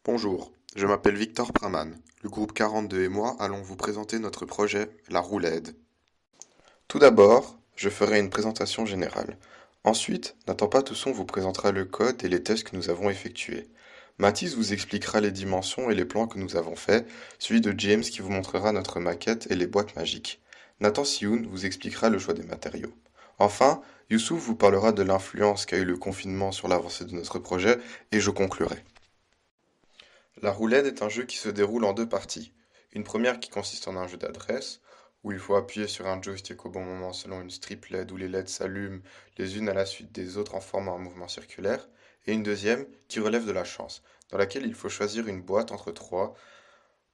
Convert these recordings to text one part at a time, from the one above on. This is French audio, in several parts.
Bonjour, je m'appelle Victor Praman. Le groupe 42 et moi allons vous présenter notre projet, la roulette. Tout d'abord, je ferai une présentation générale. Ensuite, Nathan Patousson vous présentera le code et les tests que nous avons effectués. Mathis vous expliquera les dimensions et les plans que nous avons faits, suivi de James qui vous montrera notre maquette et les boîtes magiques. Nathan Sioun vous expliquera le choix des matériaux. Enfin, Youssouf vous parlera de l'influence qu'a eu le confinement sur l'avancée de notre projet et je conclurai. La roulette est un jeu qui se déroule en deux parties. Une première qui consiste en un jeu d'adresse, où il faut appuyer sur un joystick au bon moment selon une strip LED où les LED s'allument les unes à la suite des autres en formant un mouvement circulaire, et une deuxième qui relève de la chance, dans laquelle il faut choisir une boîte entre trois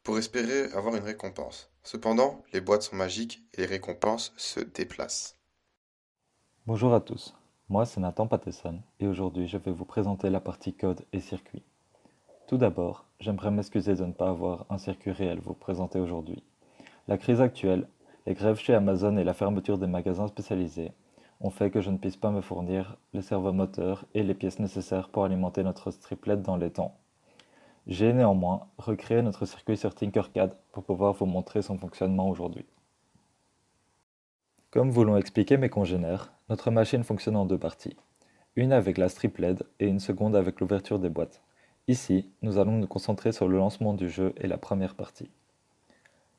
pour espérer avoir une récompense. Cependant, les boîtes sont magiques et les récompenses se déplacent. Bonjour à tous, moi c'est Nathan Pattesson et aujourd'hui je vais vous présenter la partie code et circuit. Tout d'abord, j'aimerais m'excuser de ne pas avoir un circuit réel à vous présenter aujourd'hui. La crise actuelle, les grèves chez Amazon et la fermeture des magasins spécialisés ont fait que je ne puisse pas me fournir les servomoteurs et les pièces nécessaires pour alimenter notre striplet dans les temps. J'ai néanmoins recréé notre circuit sur Tinkercad pour pouvoir vous montrer son fonctionnement aujourd'hui. Comme vous l'ont expliqué mes congénères, notre machine fonctionne en deux parties. Une avec la strip LED et une seconde avec l'ouverture des boîtes. Ici, nous allons nous concentrer sur le lancement du jeu et la première partie.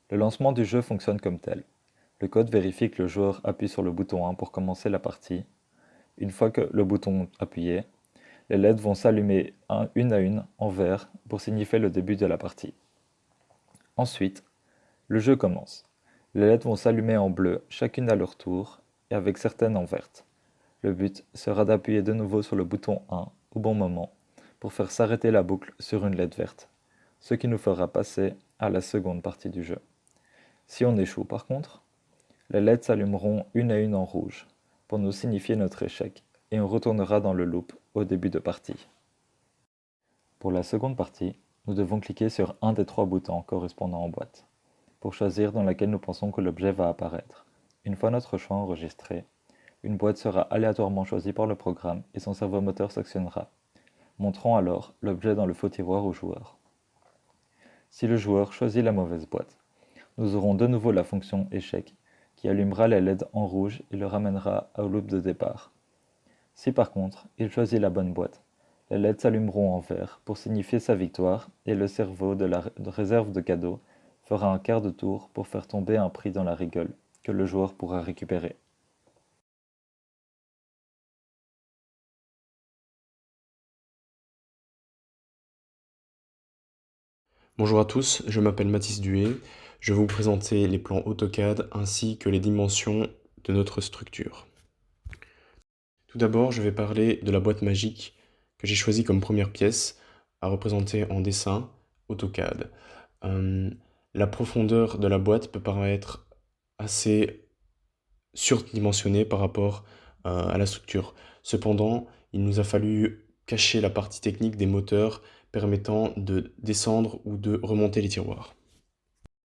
Le lancement du jeu fonctionne comme tel. Le code vérifie que le joueur appuie sur le bouton 1 pour commencer la partie. Une fois que le bouton est appuyé, les LED vont s'allumer une à une en vert pour signifier le début de la partie. Ensuite, le jeu commence. Les LED vont s'allumer en bleu, chacune à leur tour, et avec certaines en verte. Le but sera d'appuyer de nouveau sur le bouton 1 au bon moment pour faire s'arrêter la boucle sur une LED verte, ce qui nous fera passer à la seconde partie du jeu. Si on échoue par contre, les LED s'allumeront une à une en rouge pour nous signifier notre échec et on retournera dans le loop au début de partie. Pour la seconde partie, nous devons cliquer sur un des trois boutons correspondant en boîte pour choisir dans laquelle nous pensons que l'objet va apparaître. Une fois notre choix enregistré, une boîte sera aléatoirement choisie par le programme et son servomoteur s'actionnera, montrant alors l'objet dans le faux tiroir au joueur. Si le joueur choisit la mauvaise boîte, nous aurons de nouveau la fonction échec qui allumera les LED en rouge et le ramènera au loop de départ. Si par contre il choisit la bonne boîte, les LED s'allumeront en vert pour signifier sa victoire et le cerveau de la réserve de cadeaux fera un quart de tour pour faire tomber un prix dans la rigole que le joueur pourra récupérer. Bonjour à tous, je m'appelle Mathis Duet. Je vais vous présenter les plans AutoCAD ainsi que les dimensions de notre structure. Tout d'abord, je vais parler de la boîte magique que j'ai choisie comme première pièce à représenter en dessin AutoCAD. Euh, la profondeur de la boîte peut paraître assez surdimensionnée par rapport à la structure. Cependant, il nous a fallu cacher la partie technique des moteurs permettant de descendre ou de remonter les tiroirs.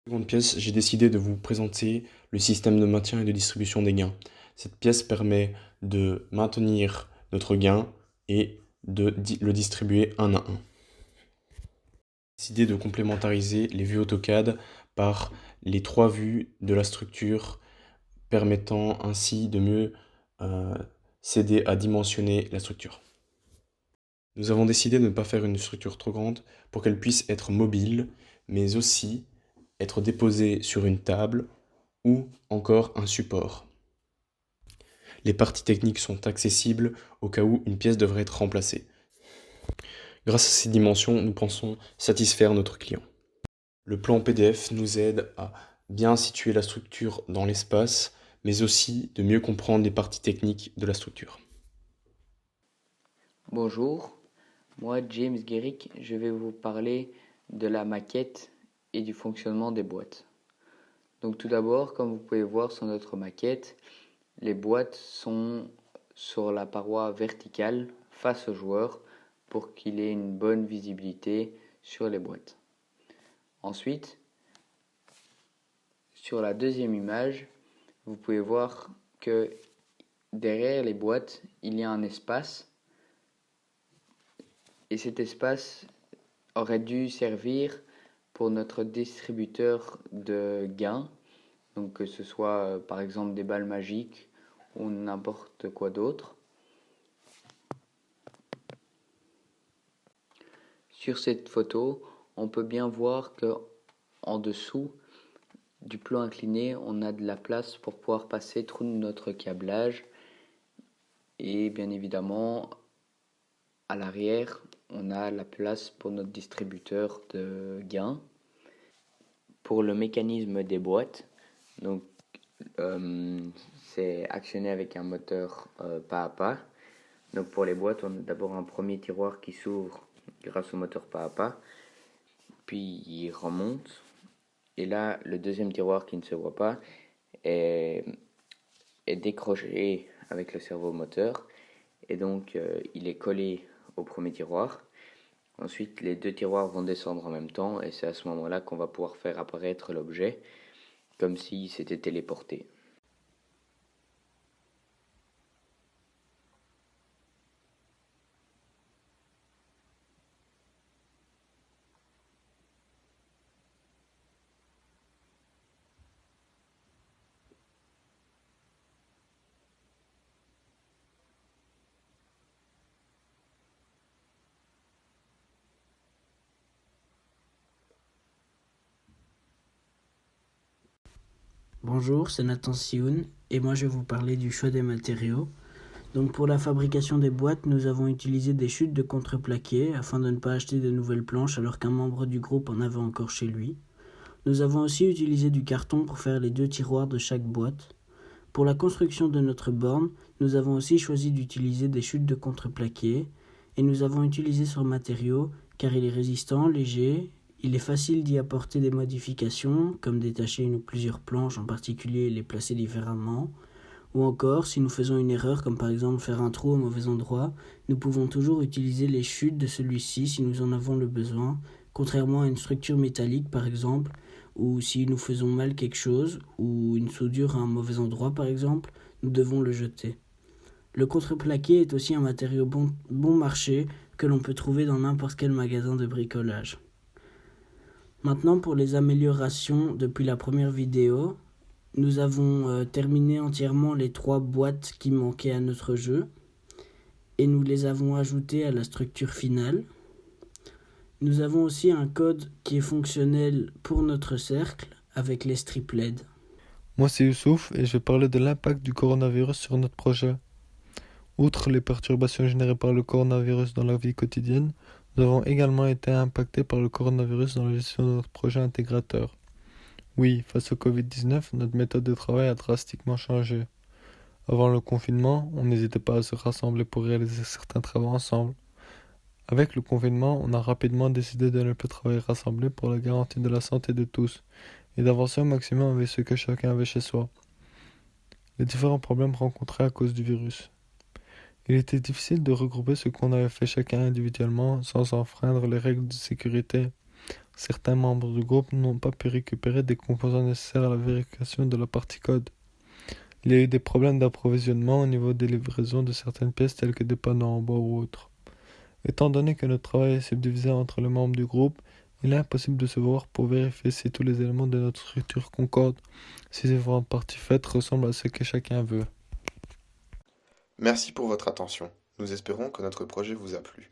Seconde pièce, j'ai décidé de vous présenter le système de maintien et de distribution des gains. Cette pièce permet de maintenir notre gain et de le distribuer un à un. J'ai décidé de complémentariser les vues AutoCAD par les trois vues de la structure, permettant ainsi de mieux s'aider à dimensionner la structure. Nous avons décidé de ne pas faire une structure trop grande pour qu'elle puisse être mobile, mais aussi être déposée sur une table ou encore un support. Les parties techniques sont accessibles au cas où une pièce devrait être remplacée. Grâce à ces dimensions, nous pensons satisfaire notre client. Le plan PDF nous aide à bien situer la structure dans l'espace, mais aussi de mieux comprendre les parties techniques de la structure. Bonjour, moi James Guéric, je vais vous parler de la maquette et du fonctionnement des boîtes. Donc tout d'abord, comme vous pouvez voir sur notre maquette, les boîtes sont sur la paroi verticale face au joueur pour qu'il ait une bonne visibilité sur les boîtes. Ensuite, sur la deuxième image, vous pouvez voir que derrière les boîtes, il y a un espace et cet espace aurait dû servir pour notre distributeur de gains, donc que ce soit par exemple des balles magiques ou n'importe quoi d'autre. Sur cette photo, on peut bien voir que en dessous du plan incliné, on a de la place pour pouvoir passer tout notre câblage. Et bien évidemment, à l'arrière, on a la place pour notre distributeur de gains. Pour le mécanisme des boîtes, donc c'est actionné avec un moteur pas à pas. Donc pour les boîtes, on a d'abord un premier tiroir qui s'ouvre grâce au moteur pas à pas, puis il remonte. Et là, le deuxième tiroir qui ne se voit pas est décroché avec le servomoteur. Et donc, il est collé au premier tiroir. Ensuite, les deux tiroirs vont descendre en même temps. Et c'est à ce moment-là qu'on va pouvoir faire apparaître l'objet comme s'il s'était téléporté. Bonjour, c'est Nathan Sioun et moi je vais vous parler du choix des matériaux. Donc pour la fabrication des boîtes, nous avons utilisé des chutes de contreplaqué afin de ne pas acheter de nouvelles planches alors qu'un membre du groupe en avait encore chez lui. Nous avons aussi utilisé du carton pour faire les deux tiroirs de chaque boîte. Pour la construction de notre borne, nous avons aussi choisi d'utiliser des chutes de contreplaqué et nous avons utilisé ce matériau car il est résistant, léger. Il est facile d'y apporter des modifications, comme détacher une ou plusieurs planches en particulier et les placer différemment. Ou encore, si nous faisons une erreur, comme par exemple faire un trou au mauvais endroit, nous pouvons toujours utiliser les chutes de celui-ci si nous en avons le besoin, contrairement à une structure métallique par exemple, ou si nous faisons mal quelque chose, ou une soudure à un mauvais endroit par exemple, nous devons le jeter. Le contreplaqué est aussi un matériau bon marché que l'on peut trouver dans n'importe quel magasin de bricolage. Maintenant, pour les améliorations depuis la première vidéo, nous avons terminé entièrement les 3 boîtes qui manquaient à notre jeu et nous les avons ajoutées à la structure finale. Nous avons aussi un code qui est fonctionnel pour notre cercle avec les strips LED. Moi c'est Youssouf et je vais parler de l'impact du coronavirus sur notre projet. Outre les perturbations générées par le coronavirus dans la vie quotidienne, nous avons également été impactés par le coronavirus dans la gestion de notre projet intégrateur. Oui, face au Covid-19, notre méthode de travail a drastiquement changé. Avant le confinement, on n'hésitait pas à se rassembler pour réaliser certains travaux ensemble. Avec le confinement, on a rapidement décidé de ne plus travailler rassemblés pour la garantie de la santé de tous et d'avancer au maximum avec ce que chacun avait chez soi. Les différents problèmes rencontrés à cause du virus. Il était difficile de regrouper ce qu'on avait fait chacun individuellement sans enfreindre les règles de sécurité. Certains membres du groupe n'ont pas pu récupérer des composants nécessaires à la vérification de la partie code. Il y a eu des problèmes d'approvisionnement au niveau des livraisons de certaines pièces telles que des panneaux en bois ou autres. Étant donné que notre travail est subdivisé entre les membres du groupe, il est impossible de se voir pour vérifier si tous les éléments de notre structure concordent, si ces différentes parties faites ressemblent à ce que chacun veut. Merci pour votre attention. Nous espérons que notre projet vous a plu.